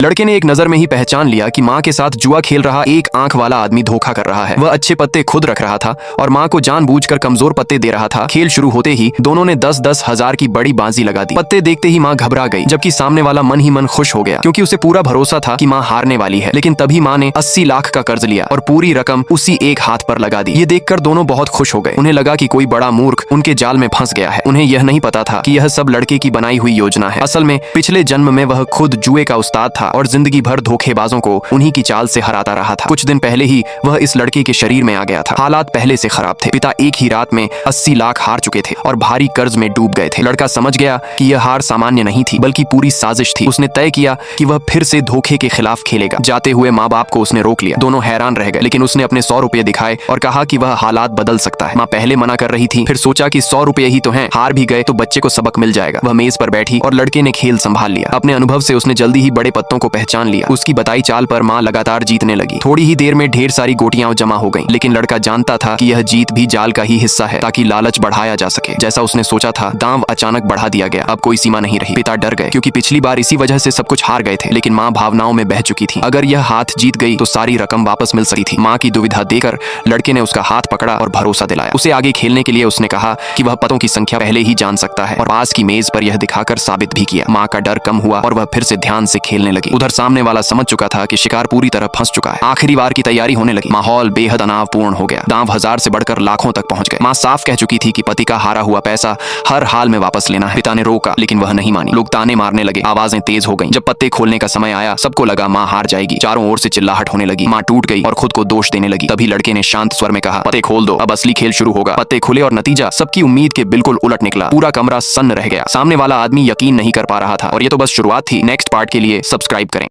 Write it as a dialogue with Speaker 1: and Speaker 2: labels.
Speaker 1: लड़के ने एक नजर में ही पहचान लिया कि माँ के साथ जुआ खेल रहा एक आंख वाला आदमी धोखा कर रहा है। वह अच्छे पत्ते खुद रख रहा था और माँ को जानबूझकर कमजोर पत्ते दे रहा था। खेल शुरू होते ही दोनों ने 10-10 हजार की बड़ी बाजी लगा दी। पत्ते देखते ही माँ घबरा गई, जबकि सामने वाला मन ही मन खुश हो गया क्योंकि उसे पूरा भरोसा था कि माँ हारने वाली है। लेकिन तभी माँ ने 80 लाख का कर्ज लिया और पूरी रकम उसी एक हाथ पर लगा दी। ये देखकर दोनों बहुत खुश हो गए। उन्हें लगा कि कोई बड़ा मूर्ख उनके जाल में फंस गया है। उन्हें यह नहीं पता था कि यह सब लड़के की बनाई हुई योजना है। असल में पिछले जन्म में वह खुद जुए का उस्ताद था और जिंदगी भर धोखेबाजों को उन्हीं की चाल से हराता रहा था। कुछ दिन पहले ही वह इस लड़के के शरीर में आ गया था। हालात पहले से खराब थे। पिता एक ही रात में 80 लाख हार चुके थे और भारी कर्ज में डूब गए थे। लड़का समझ गया कि यह हार सामान्य नहीं थी बल्कि पूरी साजिश थी। उसने तय किया कि वह फिर से धोखे के खिलाफ खेलेगा। जाते हुए माँ बाप को उसने रोक लिया। दोनों हैरान रह गए, लेकिन उसने अपने 100 रुपए दिखाए और कहा कि वह हालात बदल सकता है। माँ पहले मना कर रही थी, फिर सोचा कि 100 रुपए ही तो हैं, हार भी गए तो बच्चे को सबक मिल जाएगा। वह मेज पर बैठी और लड़के ने खेल संभाल लिया। अपने अनुभव से उसने जल्दी ही बड़े पत्तों को पहचान लिया। उसकी बताई चाल पर माँ लगातार जीतने लगी। थोड़ी ही देर में ढेर सारी गोटियां जमा हो गईं, लेकिन लड़का जानता था कि यह जीत भी जाल का ही हिस्सा है ताकि लालच बढ़ाया जा सके। जैसा उसने सोचा था, दांव अचानक बढ़ा दिया गया। अब कोई सीमा नहीं रही। पिता डर गए क्योंकि पिछली बार इसी वजह से सब कुछ हार गए थे, लेकिन माँ भावनाओं में बह चुकी थी। अगर यह हाथ जीत गई तो सारी रकम वापस मिल सकती थी। माँ की दुविधा देकर लड़के ने उसका हाथ पकड़ा और भरोसा दिलाया। उसे आगे खेलने के लिए उसने कहा कि वह पत्तों की संख्या पहले ही जान सकता है और पास की मेज पर यह दिखाकर साबित भी किया। माँ का डर कम हुआ और वह फिर से ध्यान से खेलने लगी। उधर सामने वाला समझ चुका था कि शिकार पूरी तरह फंस चुका है। आखिरी बार की तैयारी होने लगी। माहौल बेहद तनावपूर्ण हो गया। दांव 1000 से बढ़कर लाखों तक पहुंच गए। माँ साफ कह चुकी थी कि पति का हारा हुआ पैसा हर हाल में वापस लेना है। पिता ने रोका, लेकिन वह नहीं मानी। लोग ताने मारने लगे, आवाजें तेज हो गईं। जब पत्ते खोलने का समय आया, सबको लगा माँ हार जाएगी। चारों ओर से चिल्लाहट होने लगी। माँ टूट गई और खुद को दोष देने लगी। तभी लड़के ने शांत स्वर में कहा, पत्ते खोल दो, अब असली खेल शुरू होगा। पत्ते खुले और नतीजा सबकी उम्मीद के बिल्कुल उलट निकला। पूरा कमरा सन्न रह गया। सामने वाला आदमी यकीन नहीं कर पा रहा था और ये तो बस शुरुआत थी। नेक्स्ट पार्ट के लिए सब्सक्राइब करें।